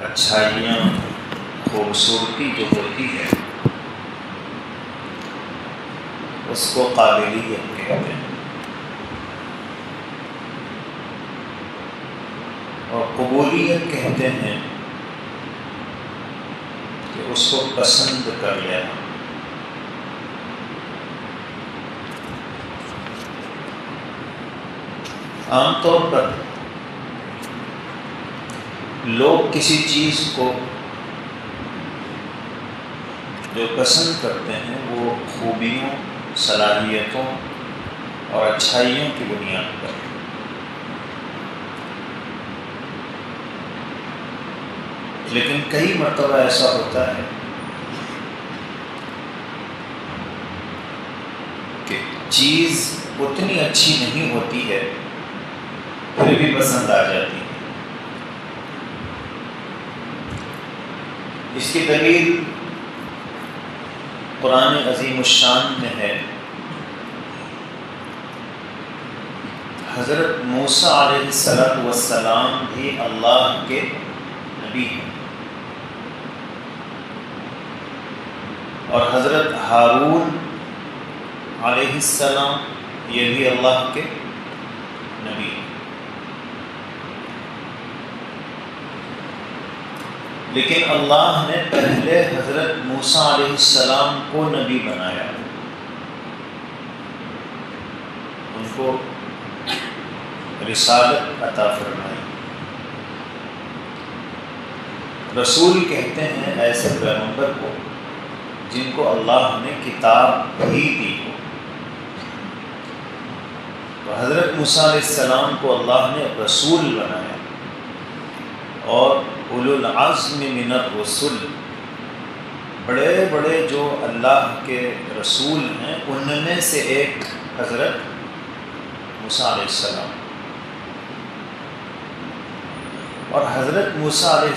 اچھائیاں، خوبصورتی جو ہوتی ہے اس کو قابلیت کہتے ہیں، اور قبولیت کہتے ہیں کہ اس کو پسند کر لینا۔ عام طور پر لوگ کسی چیز کو جو پسند کرتے ہیں وہ خوبیوں، صلاحیتوں اور اچھائیوں کی بنیاد پر، لیکن کئی مرتبہ ایسا ہوتا ہے کہ چیز اتنی اچھی نہیں ہوتی ہے پھر بھی پسند آ جاتی ہے۔ اس کی دلیل قرآن عظیم الشان میں ہے۔ حضرت موسیٰ علیہ السلام بھی اللہ کے نبی ہیں، اور حضرت ہارون علیہ السلام یہ بھی اللہ کے نبی ہیں، لیکن اللہ نے پہلے حضرت موسیٰ علیہ السلام کو نبی بنایا، ان کو رسالت عطا فرمائی۔ رسول کہتے ہیں ایسے پیغمبر کو جن کو اللہ نے کتاب ہی دی ہو، تو حضرت موسیٰ علیہ السلام کو اللہ نے رسول بنایا، اور اولو العزم من الرسل، بڑے بڑے جو اللہ کے رسول ہیں ان میں سے ایک حضرت موسیٰ علیہ السلام، اور حضرت موسیٰ علیہ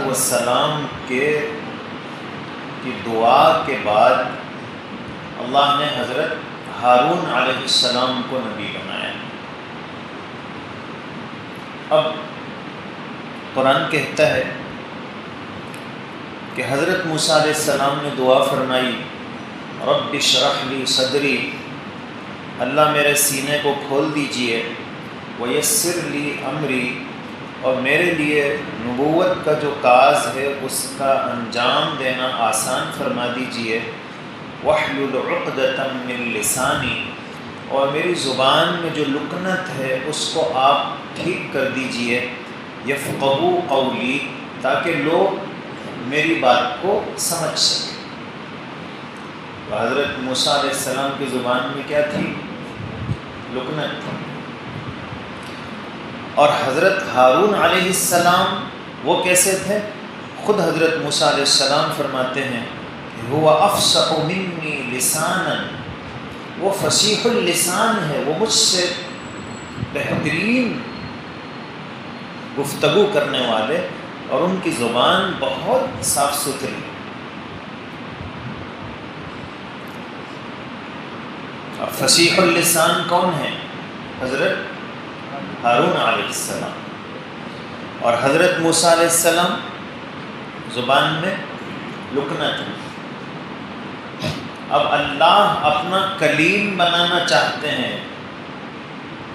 السلام کی دعا کے بعد اللہ نے حضرت ہارون علیہ السلام کو نبی بنایا۔ اب قرآن کہتا ہے کہ حضرت موسیٰ علیہ السلام نے دعا فرمائی، رب اشرح لی صدری، اللہ میرے سینے کو کھول دیجئے، ویسر لی امری، اور میرے لیے نبوت کا جو کاز ہے اس کا انجام دینا آسان فرما دیجئے، واحلل عقدۃ من لسانی، اور میری زبان میں جو لکنت ہے اس کو آپ ٹھیک کر دیجئے، یفقہوا قولی، تاکہ لوگ میری بات کو سمجھ سکیں۔ تو حضرت موسیٰ علیہ السلام کی زبان میں کیا تھی؟ لکنت تھی۔ اور حضرت ہارون علیہ السلام وہ کیسے تھے؟ خود حضرت موسیٰ علیہ السلام فرماتے ہیں هو افصح منی لسانا، وہ فصیح اللسان ہے، وہ مجھ سے بہترین گفتگو کرنے والے، اور ان کی زبان بہت صاف ستھری۔ اب فصیح اللسان کون ہے؟ حضرت ہارون علیہ السلام، اور حضرت موسیٰ علیہ السلام زبان میں لکنت ہے۔ اب اللہ اپنا کلیم بنانا چاہتے ہیں،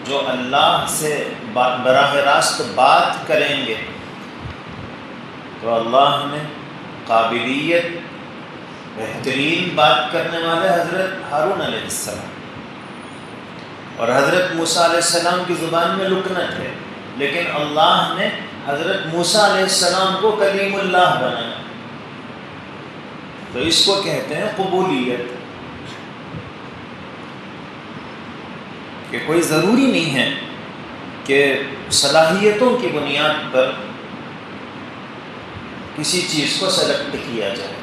جو اللہ سے براہ راست بات کریں گے، تو اللہ نے قابلیت بہترین بات کرنے والے حضرت ہارون علیہ السلام، اور حضرت موسیٰ علیہ السلام کی زبان میں لکنت ہے، لیکن اللہ نے حضرت موسیٰ علیہ السلام کو کلیم اللہ بنایا۔ تو اس کو کہتے ہیں قبولیت، کہ کوئی ضروری نہیں ہے کہ صلاحیتوں کی بنیاد پر کسی چیز کو سلیکٹ کیا جائے۔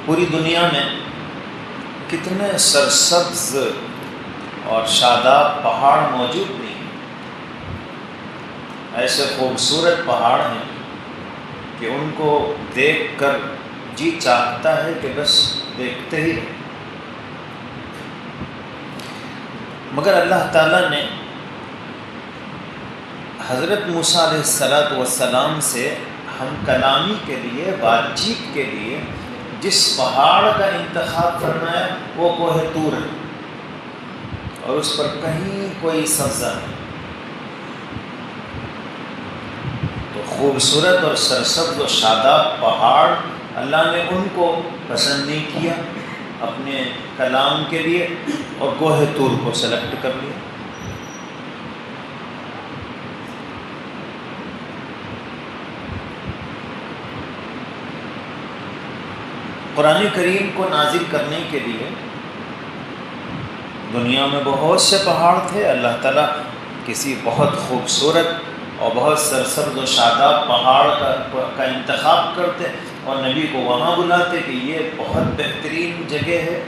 پوری دنیا میں کتنے سرسبز اور شاداب پہاڑ موجود نہیں، ایسے خوبصورت پہاڑ ہیں کہ ان کو دیکھ کر جی چاہتا ہے کہ بس دیکھتے ہی رہیں، مگر اللہ تعالیٰ نے حضرت موسیٰ علیہ السلام سے ہم کلامی کے لیے، بات چیت کے لیے جس پہاڑ کا انتخاب فرمایا وہ کوہ طور ہے، اور اس پر کہیں کوئی سبزہ نہیں۔ تو خوبصورت اور سرسبز و شاداب پہاڑ اللہ نے ان کو پسند نہیں کیا اپنے کلام کے لیے، اور کوہ طور کو سلیکٹ کر لیا۔ قرآن کریم کو نازل کرنے کے لیے دنیا میں بہت سے پہاڑ تھے، اللہ تعالیٰ کسی بہت خوبصورت اور بہت سرسبز و شاداب پہاڑ کا انتخاب کرتے اور نبی کو وہاں بلاتے کہ یہ بہت بہترین جگہ ہے،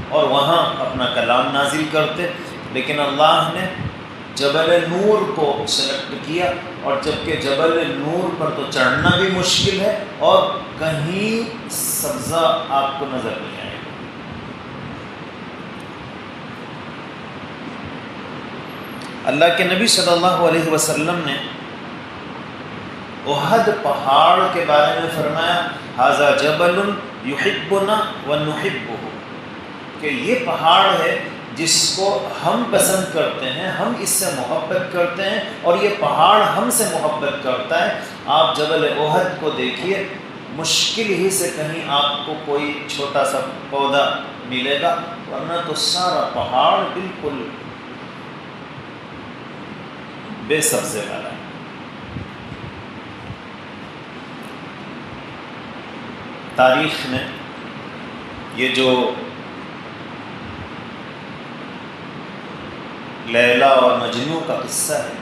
اور وہاں اپنا کلام نازل کرتے۔ لیکن اللہ نے جبل نور کو سلیکٹ کیا، اور جبکہ جبل نور پر تو چڑھنا بھی مشکل ہے اور کہیں سبزہ آپ کو نظر نہیں آئے گا۔ اللہ کے نبی صلی اللہ علیہ وسلم نے احد پہاڑ کے بارے میں فرمایا ھذا جبل یحبنا ونحبہ، کہ یہ پہاڑ ہے جس کو ہم پسند کرتے ہیں، ہم اس سے محبت کرتے ہیں، اور یہ پہاڑ ہم سے محبت کرتا ہے۔ آپ جبل احد کو دیکھیے، مشکل ہی سے کہیں آپ کو کوئی چھوٹا سا پودا ملے گا، ورنہ تو سارا پہاڑ بالکل بے سبزے والا ہے۔ تاریخ میں یہ جو لیلا اور مجنوں کا قصہ ہے،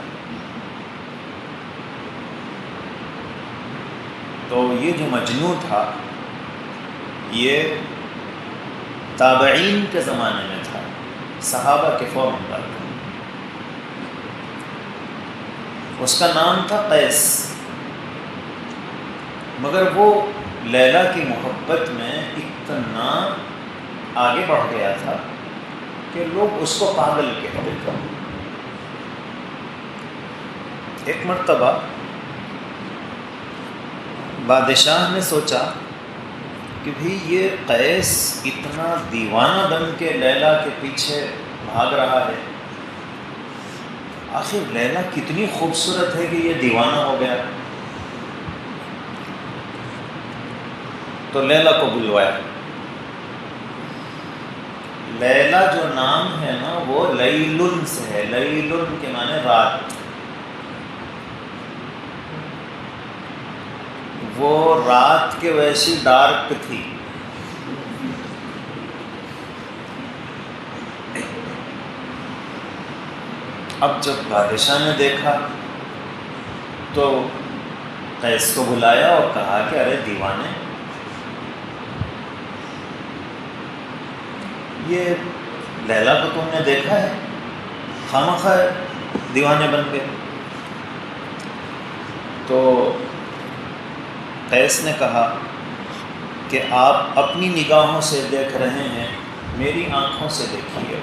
تو یہ جو مجنوں تھا یہ تابعین کے زمانے میں تھا، صحابہ کے فوراً بعد۔ اس کا نام تھا قیس، مگر وہ لیلا کی محبت میں اتنا آگے بڑھ گیا تھا کہ لوگ اس کو پاگل کہتے تھے۔ ایک مرتبہ بادشاہ نے سوچا کہ بھی یہ قیس اتنا دیوانہ بن کے لیلا کے پیچھے بھاگ رہا ہے، آخر لیلا کتنی خوبصورت ہے کہ یہ دیوانہ ہو گیا۔ تو لیلا کو بلوایا۔ لیلا جو نام ہے نا وہ لیلن سے ہے، لیلن کے معنی رات۔ وہ رات کے ویسی ڈارک تھی۔ اب جب بادشاہ نے دیکھا تو قیس کو بلایا اور کہا کہ ارے دیوانے، یہ لیلا کو تم نے دیکھا ہے، خامخواہ دیوانے بن گئے۔ تو قیس نے کہا کہ آپ اپنی نگاہوں سے دیکھ رہے ہیں، میری آنکھوں سے دیکھیے۔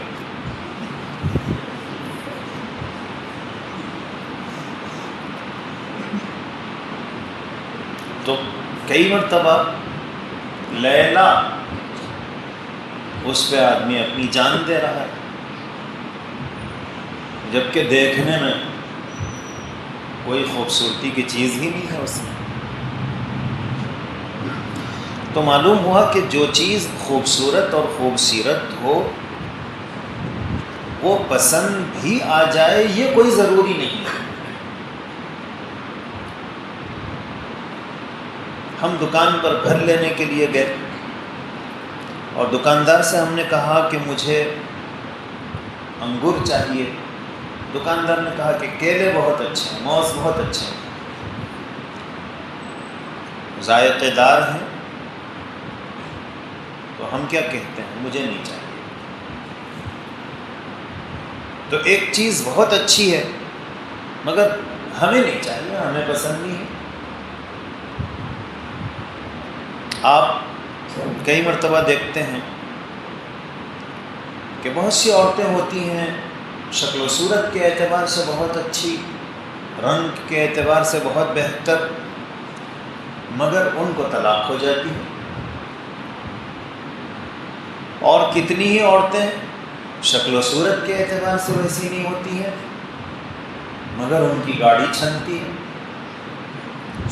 تو کئی مرتبہ لیلا اس پہ آدمی اپنی جان دے رہا ہے، جبکہ دیکھنے میں کوئی خوبصورتی کی چیز ہی نہیں ہے اس میں۔ تو معلوم ہوا کہ جو چیز خوبصورت اور خوبصیرت ہو وہ پسند بھی آ جائے یہ کوئی ضروری نہیں ہے۔ ہم دکان پر گھر لینے کے لیے گئے اور دکاندار سے ہم نے کہا کہ مجھے انگور چاہیے۔ دکاندار نے کہا کہ کیلے بہت اچھے ہیں، موز بہت اچھے ہیں، ذائقے دار ہیں۔ تو ہم کیا کہتے ہیں، مجھے نہیں چاہیے۔ تو ایک چیز بہت اچھی ہے مگر ہمیں نہیں چاہیے، ہمیں پسند نہیں ہے۔ آپ کئی مرتبہ دیکھتے ہیں کہ بہت سی عورتیں ہوتی ہیں شکل و صورت کے اعتبار سے بہت اچھی، رنگ کے اعتبار سے بہت بہتر، مگر ان کو طلاق ہو جاتی ہے۔ اور کتنی ہی عورتیں شکل و صورت کے اعتبار سے ویسی نہیں ہوتی ہیں، مگر ان کی گاڑی چھنتی ہے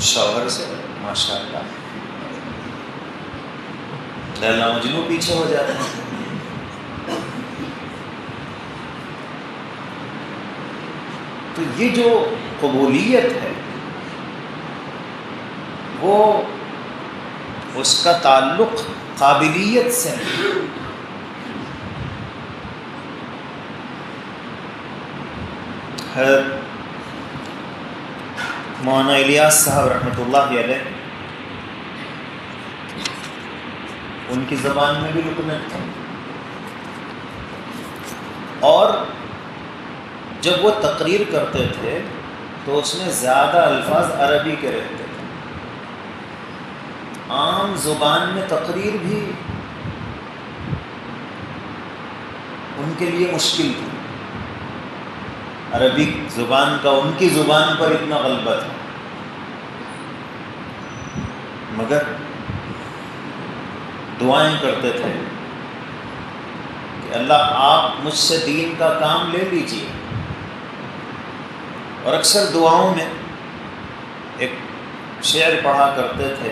شوہر سے، ماشاءاللہ لیلا مجنوں پیچھے ہو جاتے ہیں۔ تو یہ جو قبولیت ہے وہ اس کا تعلق قابلیت سے نہیں۔ حضرت مولانا الیاس صاحب رحمۃ اللہ علیہ، ان کی زبان میں بھی لکنت تھی، اور جب وہ تقریر کرتے تھے تو اس میں زیادہ الفاظ عربی کے رہتے تھے۔ عام زبان میں تقریر بھی ان کے لیے مشکل تھی، عربی زبان کا ان کی زبان پر اتنا غلبہ تھا، مگر دعائیں کرتے تھے کہ اللہ آپ مجھ سے دین کا کام لے لیجیے۔ اور اکثر دعاؤں میں ایک شعر پڑھا کرتے تھے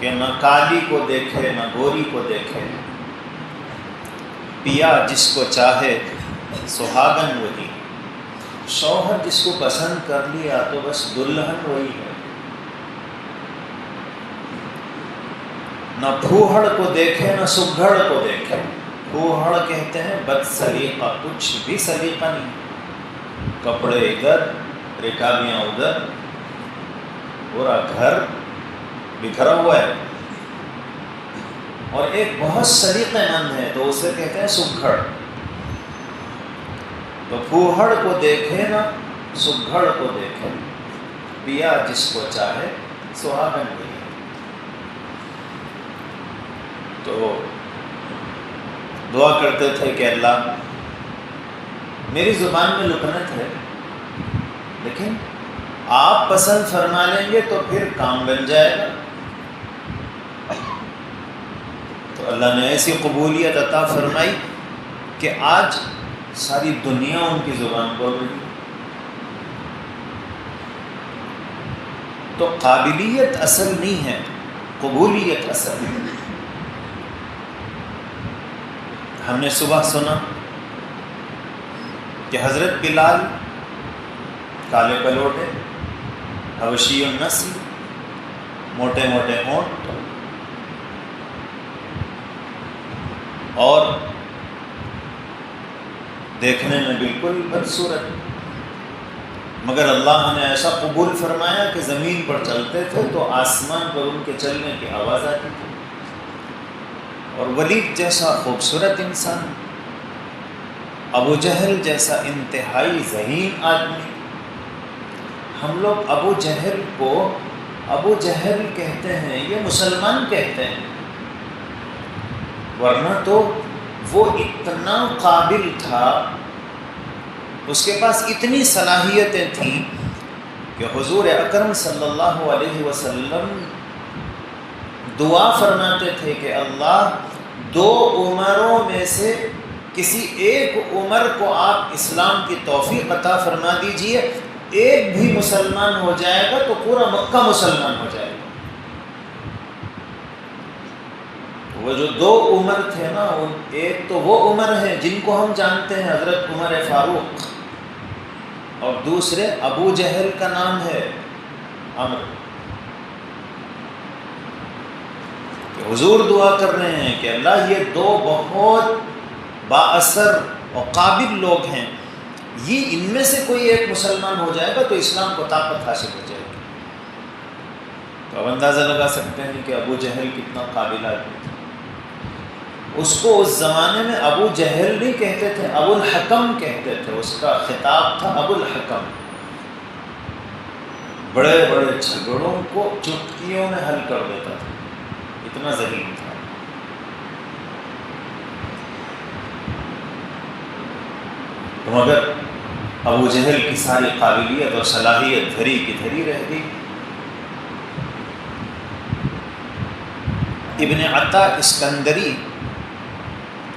کہ نہ کالی کو دیکھے نہ گوری کو دیکھے، پیا جس کو چاہے سہاگن وہی، شوہر جس کو پسند کر لیا تو بس دلہن وہی ہے۔ نہ پھوہڑ کو دیکھے نہ سگھڑ کو دیکھے، پھوہڑ کہتے ہیں بد سلیقہ، کچھ بھی سلیقہ نہیں، کپڑے ادھر رکابیاں ادھر، پورا گھر بکھرا ہوا ہے، اور ایک بہت سلیقہ مند ہے تو اسے کہتے ہیں سگھڑ۔ تو پھوہڑ کو دیکھے نہ سگھڑ کو دیکھے، پیا جس کو چاہے سہاگن وہی۔ تو دعا کرتے تھے کہ اللہ میری زبان میں لکنت ہے، لیکن آپ پسند فرما لیں گے تو پھر کام بن جائے گا۔ تو اللہ نے ایسی قبولیت عطا فرمائی کہ آج ساری دنیا ان کی زبان بول رہی ہے۔ تو قابلیت اصل نہیں ہے، قبولیت اصل ہے۔ ہم نے صبح سنا کہ حضرت بلال کالے پلوٹے، حبشی النسل، موٹے موٹے ہونٹ، اور دیکھنے میں بالکل بدصورت، مگر اللہ نے ایسا قبول فرمایا کہ زمین پر چلتے تھے تو آسمان پر ان کے چلنے کی آواز آتی تھی۔ اور ولید جیسا خوبصورت انسان، ابو جہل جیسا انتہائی ذہین آدمی، ہم لوگ ابو جہل کو ابو جہل کہتے ہیں، یہ مسلمان کہتے ہیں، ورنہ تو وہ اتنا قابل تھا، اس کے پاس اتنی صلاحیتیں تھیں کہ حضور اکرم صلی اللہ علیہ وسلم دعا فرماتے تھے کہ اللہ دو عمروں میں سے کسی ایک عمر کو آپ اسلام کی توفیق عطا فرما دیجئے، ایک بھی مسلمان ہو جائے گا تو پورا مکہ مسلمان ہو جائے گا۔ وہ جو دو عمر تھے نا، ایک تو وہ عمر ہیں جن کو ہم جانتے ہیں، حضرت عمر فاروق، اور دوسرے ابو جہل کا نام ہے عمرو۔ کہ حضور دعا کر رہے ہیں کہ اللہ یہ دو بہت با اثر اور قابل لوگ ہیں، یہ ان میں سے کوئی ایک مسلمان ہو جائے گا تو اسلام کو طاقت حاصل ہو جائے گی۔ تو اب اندازہ لگا سکتے ہیں کہ ابو جہل کتنا قابل آدمی تھا۔ اس کو اس زمانے میں ابو جہل نہیں کہتے تھے، ابو الحکم کہتے تھے، اس کا خطاب تھا ابو الحکم۔ بڑے بڑے جھگڑوں کو چٹکیوں میں حل کر دیتا تھا، اتنا ذہین تھا۔ تو مگر ابو جہل کی ساری قابلیت اور صلاحیت دھری کی دھری رہ گئی۔ ابن عطا اسکندری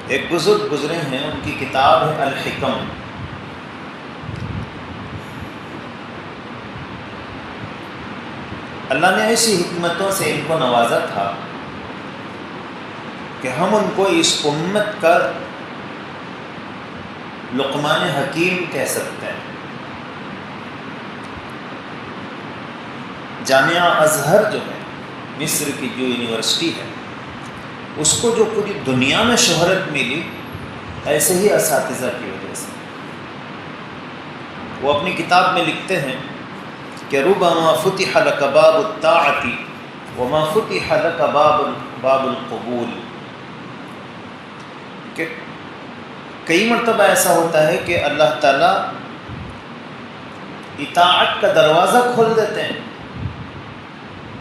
ایک بزرگ گزرے ہیں، ان کی کتاب ہے الحکم۔ اللہ نے ایسی حکمتوں سے ان کو نوازا تھا کہ ہم ان کو اس امت کا لقمان حکیم کہہ سکتے ہیں۔ جامعہ ازہر جو ہے، مصر کی جو یونیورسٹی ہے، اس کو جو پوری دنیا میں شہرت ملی، ایسے ہی اساتذہ کی وجہ سے۔ وہ اپنی کتاب میں لکھتے ہیں کہ ربما فتح لک باب الطاعۃ وما فتح لک باب القبول، کہ کئی مرتبہ ایسا ہوتا ہے کہ اللہ تعالیٰ اطاعت کا دروازہ کھول دیتے ہیں،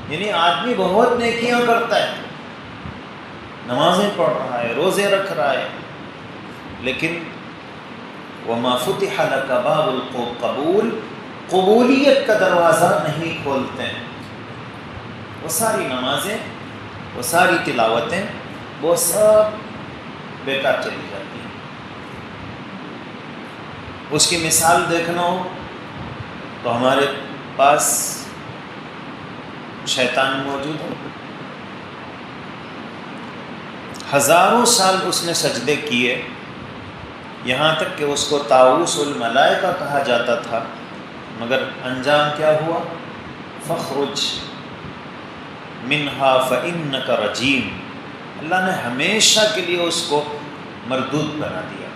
یعنی آدمی بہت نیکیاں کرتا ہے، نمازیں پڑھ رہا ہے، روزے رکھ رہا ہے، لیکن وما فتح لک باب القبول، قبولیت کا دروازہ نہیں کھولتے ہیں۔ وہ ساری نمازیں، وہ ساری تلاوتیں، وہ سب بیکار چلی جاتی ہیں۔ اس کی مثال دیکھنا ہو تو ہمارے پاس شیطان موجود ہے، ہزاروں سال اس نے سجدے کیے، یہاں تک کہ اس کو طاؤوس الملائکہ کہا جاتا تھا، مگر انجام کیا ہوا؟ فخرج منہا فإنک رجیم، اللہ نے ہمیشہ کے لیے اس کو مردود بنا دیا۔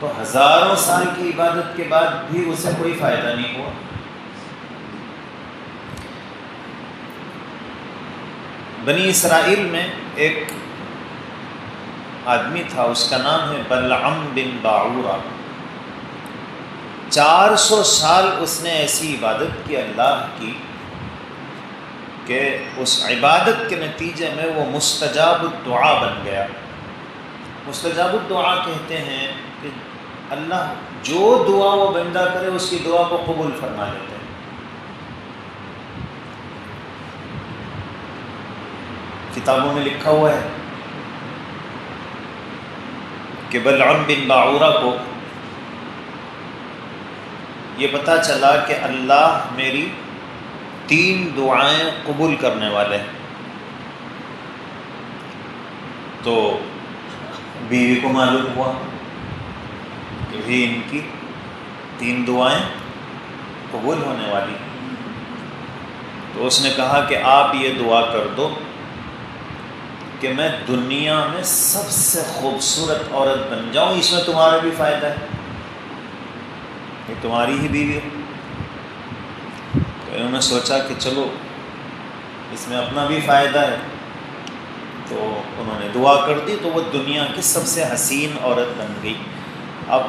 تو ہزاروں سال کی عبادت کے بعد بھی اسے کوئی فائدہ نہیں ہوا۔ بنی اسرائیل میں ایک آدمی تھا، اس کا نام ہے بلعم بن باعورہ۔ 400 سال اس نے ایسی عبادت کی اللہ کی کہ اس عبادت کے نتیجے میں وہ مستجاب الدعا بن گیا۔ مستجاب الدعا کہتے ہیں کہ اللہ جو دعا وہ بندہ کرے اس کی دعا کو قبول فرما لیتے ہیں۔ کتابوں میں لکھا ہوا ہے کہ بلعم بن باعورہ کو یہ پتہ چلا کہ اللہ میری 3 دعائیں قبول کرنے والے ہیں، تو بیوی کو معلوم ہوا کہ بھی ان کی 3 دعائیں قبول ہونے والی، تو اس نے کہا کہ آپ یہ دعا کر دو کہ میں دنیا میں سب سے خوبصورت عورت بن جاؤں، اس میں تمہارا بھی فائدہ ہے، یہ تمہاری ہی بیوی ہے۔ تو انہوں نے سوچا کہ چلو اس میں اپنا بھی فائدہ ہے، تو انہوں نے دعا کر دی، تو وہ دنیا کی سب سے حسین عورت بن گئی۔ اب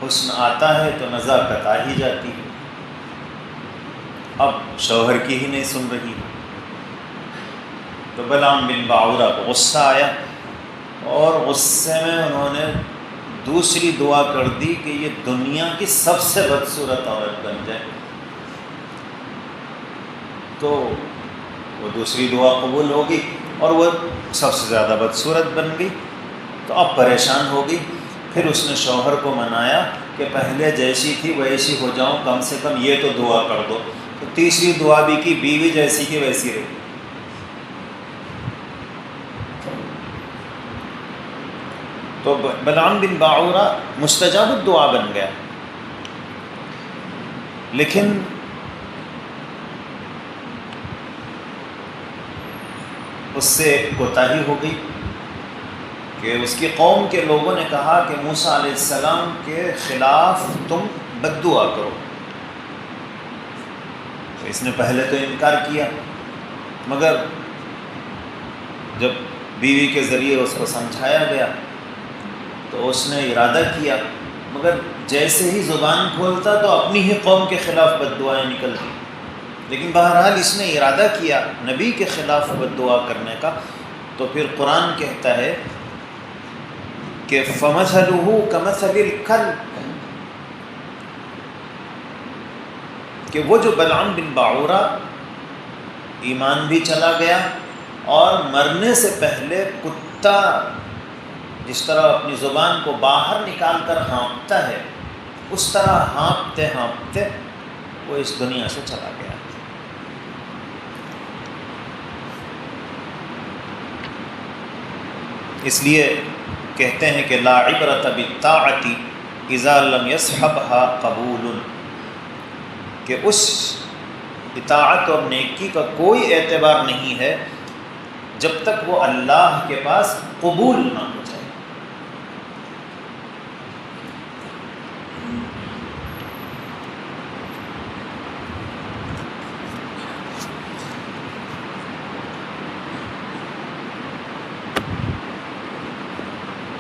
حسن آتا ہے تو نزاکت آ ہی جاتی ہے، اب شوہر کی ہی نہیں سن رہی، تو بلعم بن باعورہ کو غصہ آیا، اور غصے میں انہوں نے دوسری دعا کر دی کہ یہ دنیا کی سب سے بدصورت عورت بن جائے، تو وہ دوسری دعا قبول ہوگی اور وہ سب سے زیادہ بدصورت بن گئی۔ تو اب پریشان ہو گئی، پھر اس نے شوہر کو منایا کہ پہلے جیسی تھی ویسی ہو جاؤں، کم سے کم یہ تو دعا کر دو، تو تیسری دعا بھی کی، بیوی جیسی کی ویسی رہی۔ تو بلعم بن باعورہ مستجاب الدعا بن گیا، لیکن اس سے ایک کوتاہی ہو گئی کہ اس کی قوم کے لوگوں نے کہا کہ موسیٰ علیہ السلام کے خلاف تم بد دعا کرو، تو اس نے پہلے تو انکار کیا، مگر جب بیوی کے ذریعے اس کو سمجھایا گیا تو اس نے ارادہ کیا، مگر جیسے ہی زبان کھولتا تو اپنی ہی قوم کے خلاف بد دعائیں نکلتی، لیکن بہرحال اس نے ارادہ کیا نبی کے خلاف بد دعا کرنے کا، تو پھر قرآن کہتا ہے کہ فَمَثَلُهُ كَمَثَلِ الْكَلْبِ، کہ وہ جو بلعام بن باعورہ ایمان بھی چلا گیا اور مرنے سے پہلے کتا جس طرح اپنی زبان کو باہر نکال کر ہانپتا ہے، اس طرح ہانپتے ہانپتے وہ اس دنیا سے چلا گیا۔ اس لیے کہتے ہیں کہ لا عبرۃ بالطاعۃ اذا لم يصحبها قبول، کہ اس اطاعت اور نیکی کا کوئی اعتبار نہیں ہے جب تک وہ اللہ کے پاس قبول نہ ہو جائے۔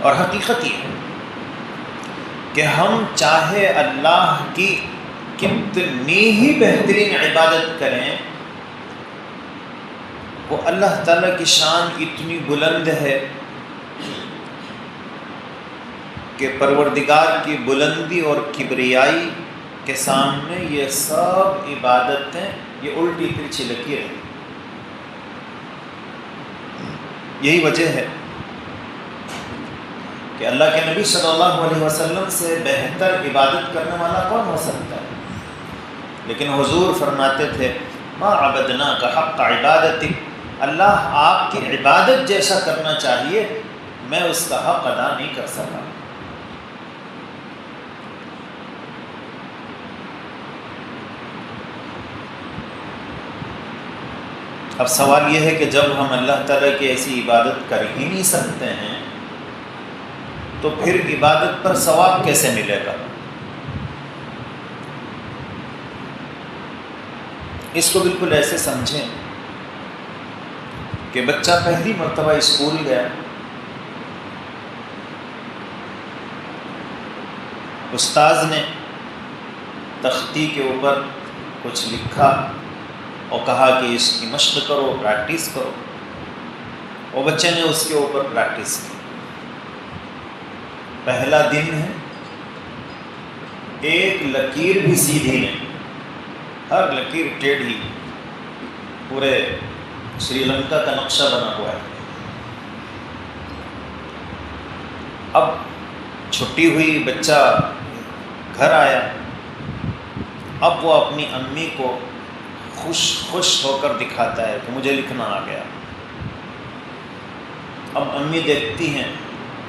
اور حقیقت یہ ہے کہ ہم چاہے اللہ کی کتنی ہی بہترین عبادت کریں، وہ اللہ تعالیٰ کی شان اتنی بلند ہے کہ پروردگار کی بلندی اور کبریائی کے سامنے یہ سب عبادتیں یہ الٹی ترچھی لکیر ہیں۔ یہی وجہ ہے کہ اللہ کے نبی صلی اللہ علیہ وسلم سے بہتر عبادت کرنے والا کون ہو سکتا ہے؟ لیکن حضور فرماتے تھے ما عبدناک حق عبادتک، اللہ آپ کی عبادت جیسا کرنا چاہیے میں اس کا حق ادا نہیں کر سکا۔ اب سوال یہ ہے کہ جب ہم اللہ تعالیٰ کی ایسی عبادت کر ہی نہیں سکتے ہیں تو پھر عبادت پر ثواب کیسے ملے گا؟ اس کو بالکل ایسے سمجھیں کہ بچہ پہلی مرتبہ اسکول گیا، استاذ نے تختی کے اوپر کچھ لکھا اور کہا کہ اس کی مشق کرو، پریکٹس کرو، اور بچے نے اس کے اوپر پریکٹس کی۔ پہلا دن ہے، ایک لکیر بھی سیدھی نہیں، ہر لکیر ٹیڑھی، پورے سری لنکا کا نقشہ بنا ہوا ہے۔ اب چھٹی ہوئی، بچہ گھر آیا، اب وہ اپنی امی کو خوش ہو کر دکھاتا ہے کہ مجھے لکھنا آ گیا۔ اب امی دیکھتی ہیں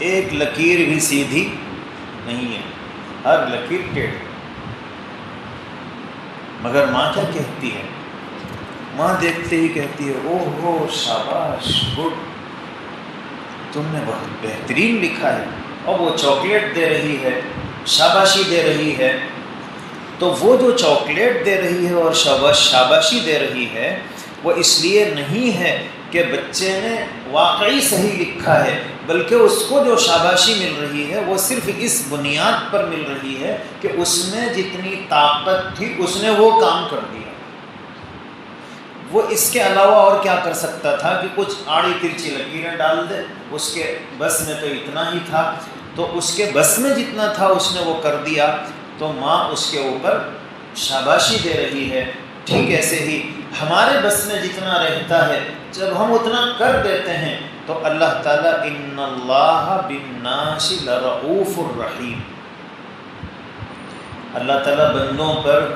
ایک لکیر بھی سیدھی نہیں ہے، ہر لکیر ٹیڑھی۔ مگر ماں کیا کہتی ہے؟ ماں دیکھتے ہی کہتی ہے اوہ ہو شاباش، گڈ، تم نے بہت بہترین لکھا ہے، اور وہ چاکلیٹ دے رہی ہے، شاباشی دے رہی ہے۔ تو وہ جو چاکلیٹ دے رہی ہے اور شاباشی دے رہی ہے وہ اس لیے نہیں ہے کہ بچے نے واقعی صحیح لکھا ہے، بلکہ اس کو جو شاباشی مل رہی ہے وہ صرف اس بنیاد پر مل رہی ہے کہ اس میں جتنی طاقت تھی اس نے وہ کام کر دیا۔ وہ اس کے علاوہ اور کیا کر سکتا تھا کہ کچھ آڑی ترچھی لکیریں ڈال دے، اس کے بس میں تو اتنا ہی تھا، تو اس کے بس میں جتنا تھا اس نے وہ کر دیا، تو ماں اس کے اوپر شاباشی دے رہی ہے۔ ٹھیک ایسے ہی ہمارے بس میں جتنا رہتا ہے جب ہم اتنا کر دیتے ہیں تو اللہ تعالیٰ ان اللہ بالناس لرؤوف الرحیم، اللہ تعالیٰ بندوں پر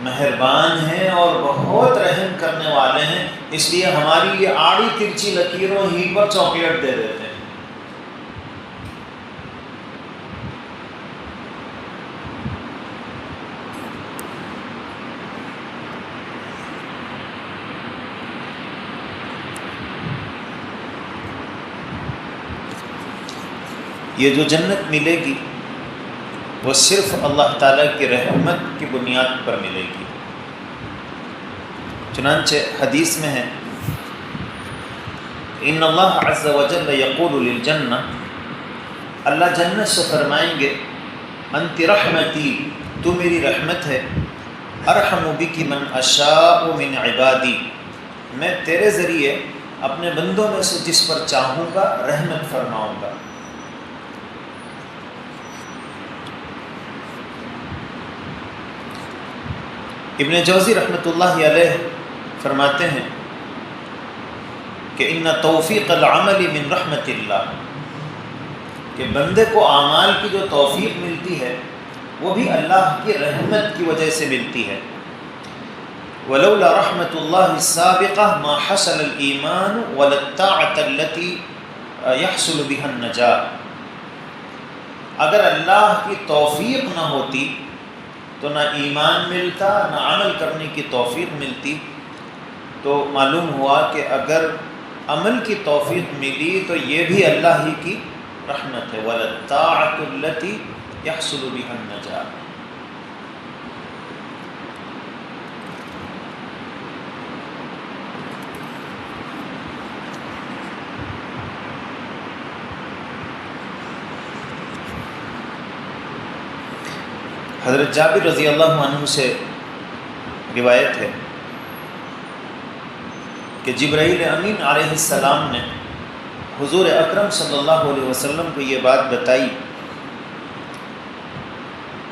مہربان ہیں اور بہت رحم کرنے والے ہیں، اس لیے ہماری یہ آڑی ترچھی لکیروں ہی پر چاکلیٹ دے دیتے ہیں۔ یہ جو جنت ملے گی وہ صرف اللہ تعالیٰ کی رحمت کی بنیاد پر ملے گی۔ چنانچہ حدیث میں ہے ان اللہ عز وجل یقول للجنہ، اللہ جنت سے فرمائیں گے انت رحمتی، تو میری رحمت ہے، ارحم بک من اشاء من عبادی، میں تیرے ذریعے اپنے بندوں میں سے جس پر چاہوں گا رحمت فرماؤں گا۔ ابن جوزی رحمۃ اللہ علیہ فرماتے ہیں کہ ان توفیق العمل من رحمت اللہ، کہ بندے کو اعمال کی جو توفیق ملتی ہے وہ بھی اللہ کی رحمت کی وجہ سے ملتی ہے۔ ولولا رحمت اللہ السابقہ ما حصل الایمان ولا الطاعۃ التي يحصل بها النجاة، اگر اللہ کی توفیق نہ ہوتی تو نہ ایمان ملتا نہ عمل کرنے کی توفیق ملتی۔ تو معلوم ہوا کہ اگر عمل کی توفیق ملی تو یہ بھی اللہ ہی کی رحمت ہے۔ ولا الطاعۃ التي يحصل بها النجاة۔ حضرت جابر رضی اللہ عنہ سے روایت ہے کہ جبرائیل امین علیہ السلام نے حضور اکرم صلی اللہ علیہ وسلم کو یہ بات بتائی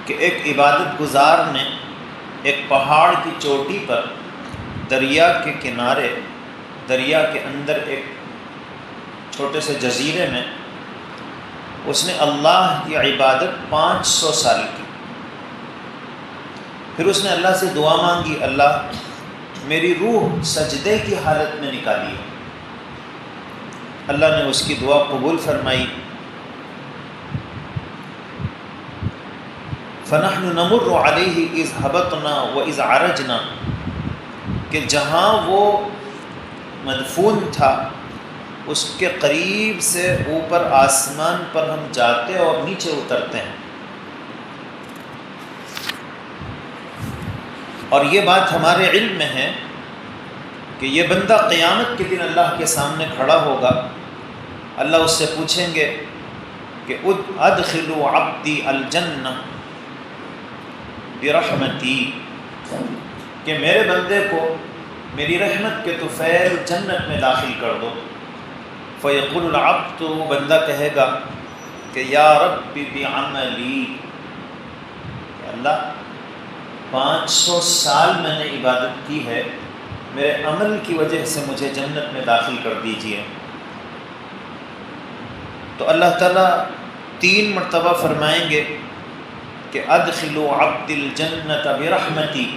کہ ایک عبادت گزار نے ایک پہاڑ کی چوٹی پر دریا کے کنارے، دریا کے اندر ایک چھوٹے سے جزیرے میں اس نے اللہ کی عبادت 500 سال کی۔ پھر اس نے اللہ سے دعا مانگی، اللہ میری روح سجدے کی حالت میں نکالی ہے۔ اللہ نے اس کی دعا قبول فرمائی۔ فنحن نمر علیہ اذ ہبطنا واذ عرجنا، کہ جہاں وہ مدفون تھا اس کے قریب سے اوپر آسمان پر ہم جاتے اور نیچے اترتے ہیں۔ اور یہ بات ہمارے علم میں ہے کہ یہ بندہ قیامت کے دن اللہ کے سامنے کھڑا ہوگا، اللہ اس سے پوچھیں گے کہ ادخلوا عبدی الجنہ برحمتی، کہ میرے بندے کو میری رحمت کے طفیل جنت میں داخل کر دو۔ فیقول العبد، تو وہ بندہ کہے گا کہ یا رب بعملی، اللہ 500 سال میں نے عبادت کی ہے، میرے عمل کی وجہ سے مجھے جنت میں داخل کر دیجیے۔ تو اللہ تعالیٰ 3 مرتبہ فرمائیں گے کہ ادخلوا عبد الجنت برحمتی،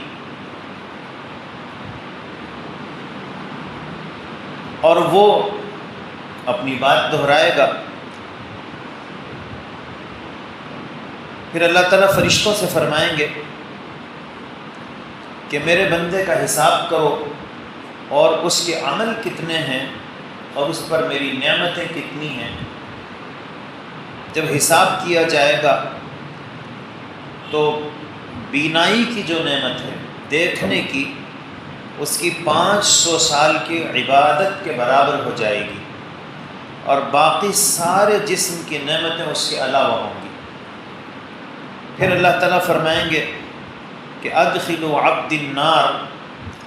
اور وہ اپنی بات دہرائے گا۔ پھر اللہ تعالیٰ فرشتوں سے فرمائیں گے کہ میرے بندے کا حساب کرو اور اس کے عمل کتنے ہیں اور اس پر میری نعمتیں کتنی ہیں۔ جب حساب کیا جائے گا تو بینائی کی جو نعمت ہے، دیکھنے کی، اس کی 500 سال کی عبادت کے برابر ہو جائے گی، اور باقی سارے جسم کی نعمتیں اس کے علاوہ ہوں گی۔ پھر اللہ تعالیٰ فرمائیں گے کہ ادخلوا عبد النار،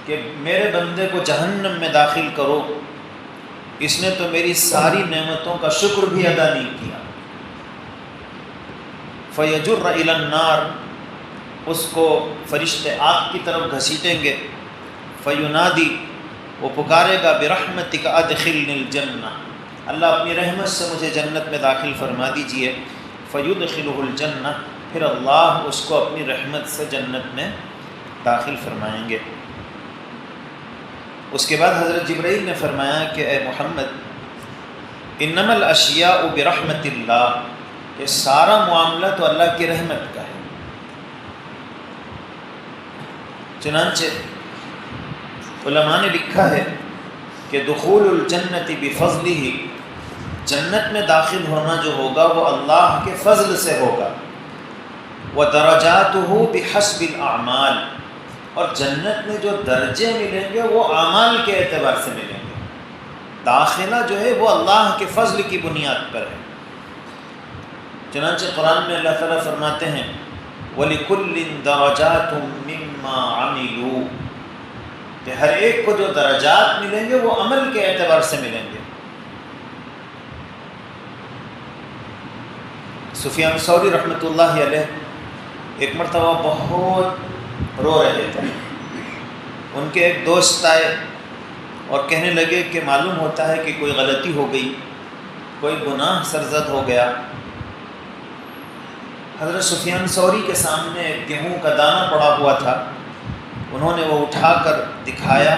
کہ میرے بندے کو جہنم میں داخل کرو، اس نے تو میری ساری نعمتوں کا شکر بھی ادا نہیں کیا۔ فیجر الی النار، اس کو فرشتے آگ کی طرف گھسیٹیں گے۔ فینادی، وہ پکارے گا برحمتک ادخلنی الجنہ، اللہ اپنی رحمت سے مجھے جنت میں داخل فرما دیجئے۔ فیدخلہ الجنہ، پھر اللہ اس کو اپنی رحمت سے جنت میں داخل فرمائیں گے۔ اس کے بعد حضرت جبرائیل نے فرمایا کہ اے محمد، انما الاشیاء برحمت اللہ، کہ سارا معاملہ تو اللہ کی رحمت کا ہے۔ چنانچہ علماء نے لکھا ہے کہ دخول الجنت بفضلہ، جنت میں داخل ہونا جو ہوگا وہ اللہ کے فضل سے ہوگا۔ وَدَرَجَاتُهُ بِحَسْبِ الْأَعْمَالِ، اور جنت میں جو درجے ملیں گے وہ اعمال کے اعتبار سے ملیں گے۔ داخلہ جو ہے وہ اللہ کے فضل کی بنیاد پر ہے۔ چنانچہ قرآن میں اللہ تعالیٰ فرماتے ہیں وَلِكُلٍّ دَرَجَاتٌ مِّمَّا عَمِلُوا، کہ ہر ایک کو جو درجات ملیں گے وہ عمل کے اعتبار سے ملیں گے۔ سفیان ثوری رحمۃ اللہ علیہ ایک مرتبہ بہت رو رہے تھے، ان کے ایک دوست آئے اور کہنے لگے کہ معلوم ہوتا ہے کہ کوئی غلطی ہو گئی، کوئی گناہ سرزد ہو گیا۔ حضرت سفیان ثوری کے سامنے ایک گیہوں کا دانہ پڑا ہوا تھا، انہوں نے وہ اٹھا کر دکھایا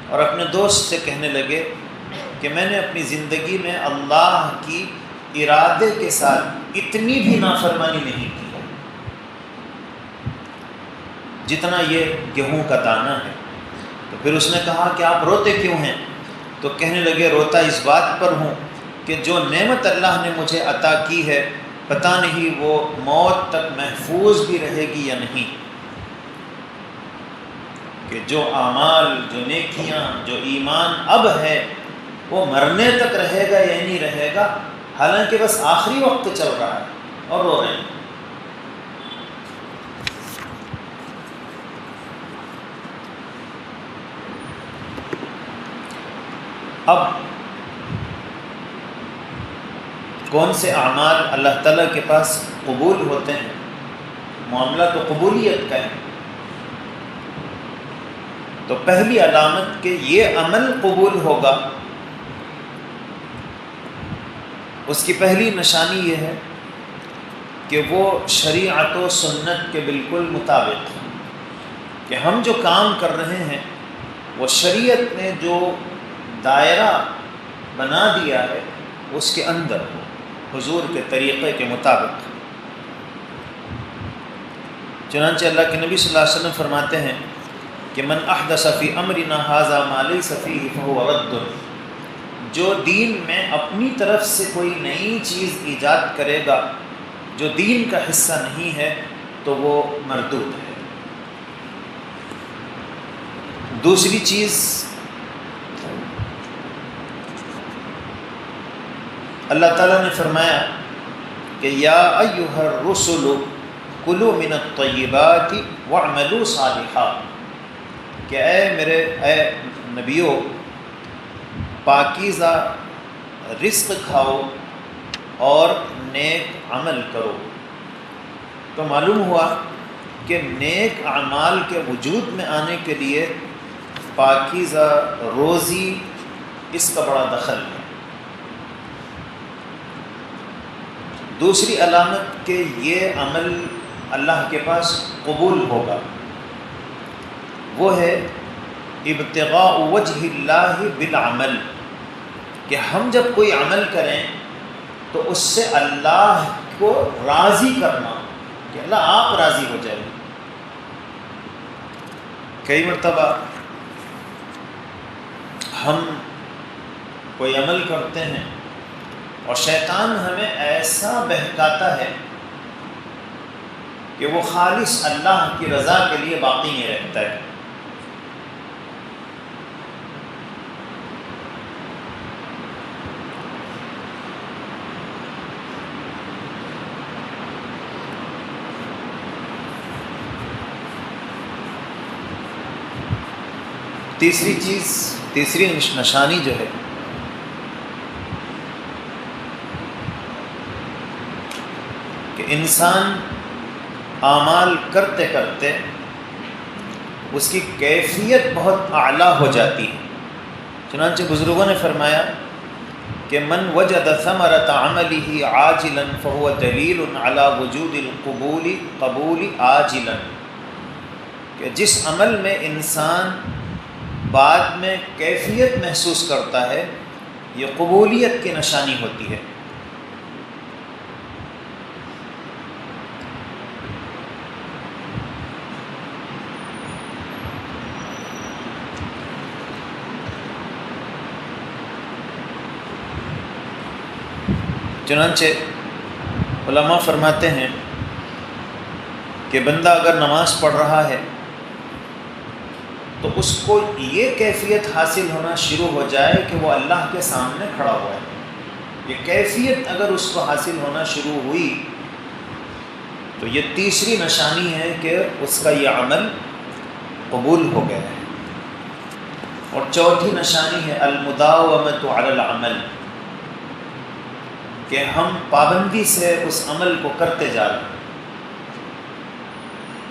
اور اپنے دوست سے کہنے لگے کہ میں نے اپنی زندگی میں اللہ کی ارادے کے ساتھ اتنی بھی نافرمانی نہیں کی جتنا یہ گیہوں کا دانہ ہے۔ تو پھر اس نے کہا کہ آپ روتے کیوں ہیں؟ تو کہنے لگے روتا اس بات پر ہوں کہ جو نعمت اللہ نے مجھے عطا کی ہے پتہ نہیں وہ موت تک محفوظ بھی رہے گی یا نہیں، کہ جو اعمال، جو نیکیاں، جو ایمان اب ہے وہ مرنے تک رہے گا یا نہیں رہے گا، حالانکہ بس آخری وقت چل رہا ہے اور رو رہے ہیں۔ اب کون سے اعمال اللہ تعالیٰ کے پاس قبول ہوتے ہیں؟ معاملہ تو قبولیت کا ہے۔ تو پہلی علامت کہ یہ عمل قبول ہوگا، اس کی پہلی نشانی یہ ہے کہ وہ شریعت و سنت کے بالکل مطابق ہے، کہ ہم جو کام کر رہے ہیں وہ شریعت نے جو دائرہ بنا دیا ہے اس کے اندر ہو، حضور کے طریقے کے مطابق۔ چنانچہ اللہ کے نبی صلی اللہ علیہ وسلم فرماتے ہیں کہ من احدث فی امرنا ھذا ما لیس فیہ فہو رد، جو دین میں اپنی طرف سے کوئی نئی چیز ایجاد کرے گا جو دین کا حصہ نہیں ہے تو وہ مردود ہے۔ دوسری چیز، اللہ تعالیٰ نے فرمایا کہ یا ایھا الرسل کلوا من الطیبات واعملوا صالحا، کہ اے نبیو پاکیزہ رزق کھاؤ اور نیک عمل کرو۔ تو معلوم ہوا کہ نیک اعمال کے وجود میں آنے کے لیے پاکیزہ روزی اس کا بڑا دخل ہے۔ دوسری علامت کہ یہ عمل اللہ کے پاس قبول ہوگا وہ ہے ابتغاء وجہ اللہ بالعمل، کہ ہم جب کوئی عمل کریں تو اس سے اللہ کو راضی کرنا، کہ اللہ آپ راضی ہو جائیں۔ کئی مرتبہ ہم کوئی عمل کرتے ہیں اور شیطان ہمیں ایسا بہکاتا ہے کہ وہ خالص اللہ کی رضا کے لیے باقی نہیں رہتا ہے۔ تیسری چیز، تیسری نشانی جو ہے کہ انسان اعمال کرتے کرتے اس کی کیفیت بہت اعلیٰ ہو جاتی ہے۔ چنانچہ بزرگوں نے فرمایا کہ من وجد ثمرۃ عملہ عاجلا فہو دلیل علی وجود قبول عاجلا، کہ جس عمل میں انسان بعد میں کیفیت محسوس کرتا ہے یہ قبولیت کی نشانی ہوتی ہے۔ چنانچہ علماء فرماتے ہیں کہ بندہ اگر نماز پڑھ رہا ہے تو اس کو یہ کیفیت حاصل ہونا شروع ہو جائے کہ وہ اللہ کے سامنے کھڑا ہوا ہے، یہ کیفیت اگر اس کو حاصل ہونا شروع ہوئی تو یہ تیسری نشانی ہے کہ اس کا یہ عمل قبول ہو گیا ہے۔ اور چوتھی نشانی ہے المداومۃ علی العمل، کہ ہم پابندی سے اس عمل کو کرتے جا رہے ہیں،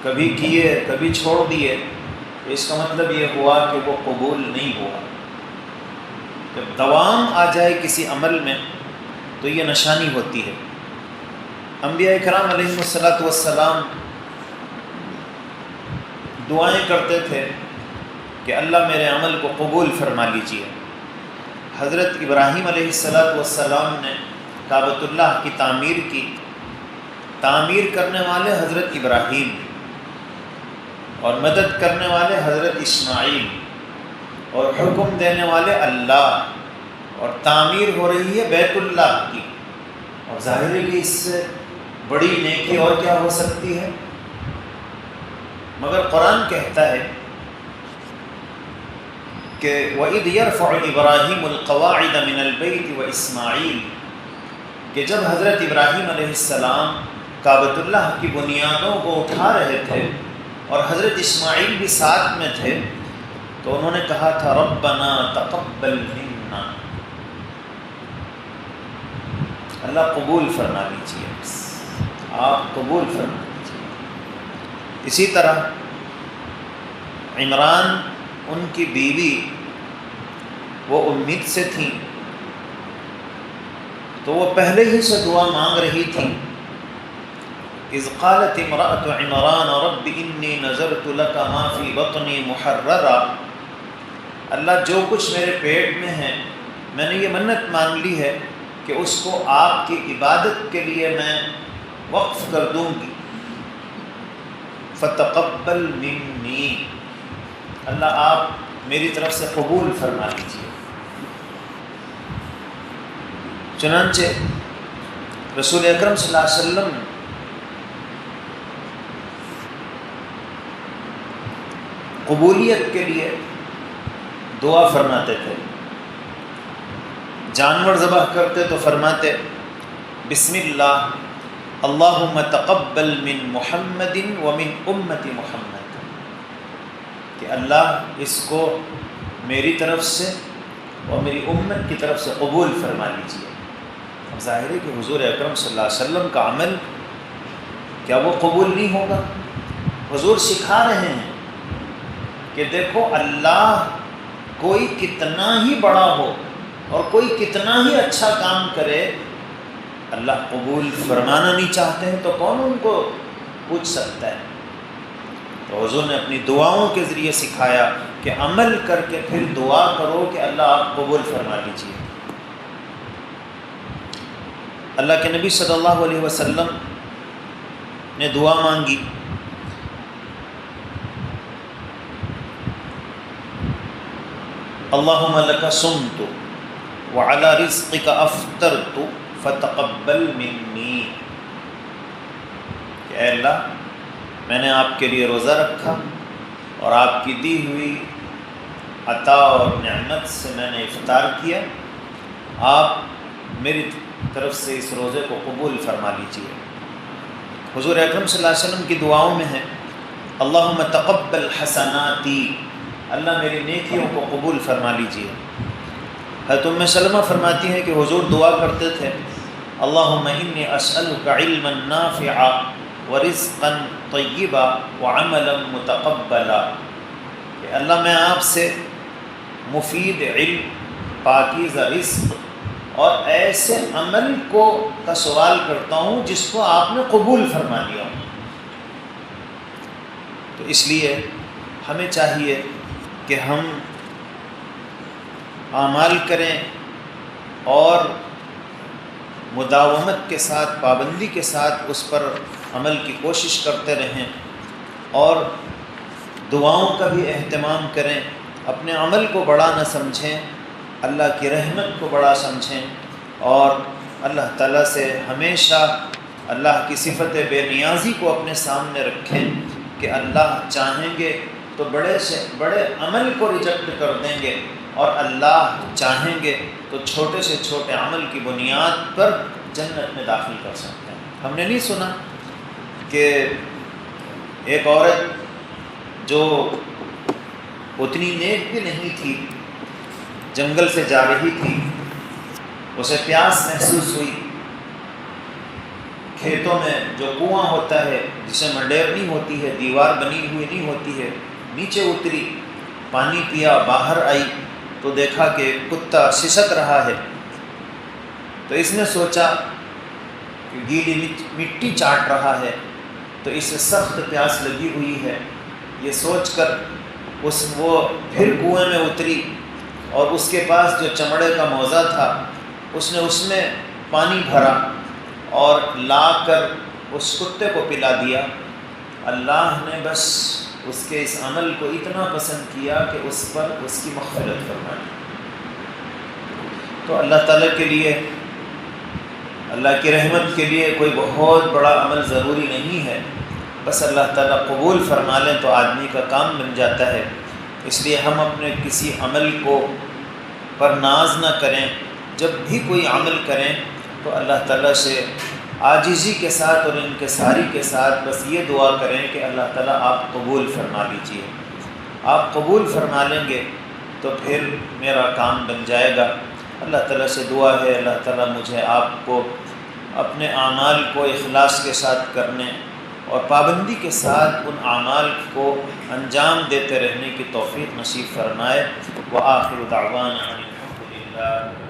کبھی کیے کبھی چھوڑ دیے، تو اس کا مطلب یہ ہوا کہ وہ قبول نہیں ہوا۔ جب دوام آ جائے کسی عمل میں تو یہ نشانی ہوتی ہے۔ انبیاء کرام علیہم الصلاۃ والسلام دعائیں کرتے تھے کہ اللہ میرے عمل کو قبول فرما لیجیے۔ حضرت ابراہیم علیہ الصلاۃ والسلام نے کعبۃ اللہ کی تعمیر کی۔ تعمیر کرنے والے حضرت ابراہیم اور مدد کرنے والے حضرت اسماعیل اور حکم دینے والے اللہ، اور تعمیر ہو رہی ہے بیت اللہ کی، اور ظاہر ہے کہ اس سے بڑی نیکی اور کیا ہو سکتی ہے؟ مگر قرآن کہتا ہے کہ وَإِذْ يَرْفَعُ إِبْرَاهِيمُ الْقَوَاعِدَ مِنَ الْبَيْتِ وَإِسْمَاعِيلُ، کہ جب حضرت ابراہیم علیہ السلام کعبۃ اللہ کی بنیادوں کو اٹھا رہے تھے اور حضرت اسماعیل بھی ساتھ میں تھے، تو انہوں نے کہا تھا ربنا تقبل منا، اللہ قبول فرما لیجیے، آپ قبول فرما لیجیے۔ اسی طرح عمران ان کی بیوی وہ امید سے تھیں، تو وہ پہلے ہی سے دعا مانگ رہی تھیں۔ اذ قالت امرأة عمران رب انی نذرت لک ما فی بطنی محررا، اللہ جو کچھ میرے پیٹ میں ہے میں نے یہ منت مان لی ہے کہ اس کو آپ کی عبادت کے لیے میں وقف کر دوں گی، فتقبل منی، اللہ آپ میری طرف سے قبول فرما لیجیے۔ چنانچہ رسول اکرم صلی اللہ علیہ وسلم قبولیت کے لیے دعا فرماتے تھے۔ جانور ذبح کرتے تو فرماتے بسم اللہ اللہم تقبل من محمد ومن امت محمد، کہ اللہ اس کو میری طرف سے اور میری امت کی طرف سے قبول فرما لیجیے۔ اب ظاہر ہے کہ حضور اکرم صلی اللہ علیہ وسلم کا عمل کیا وہ قبول نہیں ہوگا؟ حضور سکھا رہے ہیں کہ دیکھو اللہ کوئی کتنا ہی بڑا ہو اور کوئی کتنا ہی اچھا کام کرے، اللہ قبول فرمانا نہیں چاہتے ہیں تو کون ان کو پوچھ سکتا ہے؟ تو حضور نے اپنی دعاؤں کے ذریعے سکھایا کہ عمل کر کے پھر دعا کرو کہ اللہ آپ قبول فرما لیجیے۔ اللہ کے نبی صلی اللہ علیہ وسلم نے دعا مانگی، اللہم لک صمت وعلی رزقک افطرت فتقبل منی، کہ اے اللہ میں نے آپ کے لیے روزہ رکھا اور آپ کی دی ہوئی عطا اور نعمت سے میں نے افطار کیا، آپ میری طرف سے اس روزے کو قبول فرما لیجیے۔ حضور اکرم صلی اللہ علیہ وسلم کی دعاؤں میں ہے اللہم تقبل حسناتی، اللہ میری نیکیوں کو قبول فرما لیجیے۔ حضرت ام سلمہ فرماتی ہیں کہ حضور دعا کرتے تھے اللہم انی اسألک علما نافعا ورزقا طیبا وعملا متقبلا، کہ اللہ میں آپ سے مفید علم، پاکیزہ رزق اور ایسے عمل کا سوال کرتا ہوں جس کو آپ نے قبول فرما لیا ہو۔ تو اس لیے ہمیں چاہیے کہ ہم اعمال کریں اور مداومت کے ساتھ، پابندی کے ساتھ اس پر عمل کی کوشش کرتے رہیں، اور دعاؤں کا بھی اہتمام کریں، اپنے عمل کو بڑا نہ سمجھیں، اللہ کی رحمت کو بڑا سمجھیں، اور اللہ تعالیٰ سے ہمیشہ اللہ کی صفت بے نیازی کو اپنے سامنے رکھیں کہ اللہ چاہیں گے تو بڑے سے بڑے عمل کو ریجیکٹ کر دیں گے، اور اللہ چاہیں گے تو چھوٹے سے چھوٹے عمل کی بنیاد پر جنت میں داخل کر سکتے ہیں۔ ہم نے نہیں سنا کہ ایک عورت جو اتنی نیک بھی نہیں تھی، جنگل سے جا رہی تھی، اسے پیاس محسوس ہوئی، کھیتوں میں جو کنواں ہوتا ہے جسے منڈیر نہیں ہوتی ہے، دیوار بنی ہوئی نہیں ہوتی ہے، نیچے اتری، پانی پیا، باہر آئی تو دیکھا کہ کتا سسک رہا ہے، تو اس نے سوچا کہ گیلی مٹی چاٹ رہا ہے تو اسے سخت پیاس لگی ہوئی ہے، یہ سوچ کر وہ پھر کنویں میں اتری اور اس کے پاس جو چمڑے کا موزہ تھا اس میں پانی بھرا اور لا کر اس کتے کو پلا دیا۔ اللہ نے بس اس کے اس عمل کو اتنا پسند کیا کہ اس پر اس کی مغفرت فرمائی۔ تو اللہ تعالیٰ کے لیے، اللہ کی رحمت کے لیے کوئی بہت بڑا عمل ضروری نہیں ہے، بس اللہ تعالیٰ قبول فرما لیں تو آدمی کا کام بن جاتا ہے۔ اس لیے ہم اپنے کسی عمل کو پر ناز نہ کریں، جب بھی کوئی عمل کریں تو اللہ تعالیٰ سے عاجزی کے ساتھ اور انکساری کے ساتھ بس یہ دعا کریں کہ اللہ تعالیٰ آپ قبول فرما لیجئے۔ آپ قبول فرما لیں گے تو پھر میرا کام بن جائے گا۔ اللہ تعالیٰ سے دعا ہے اللہ تعالیٰ مجھے آپ کو اپنے اعمال کو اخلاص کے ساتھ کرنے اور پابندی کے ساتھ ان اعمال کو انجام دیتے رہنے کی توفیق نصیب فرمائے۔ وآخر دعوانا الحمد للہ۔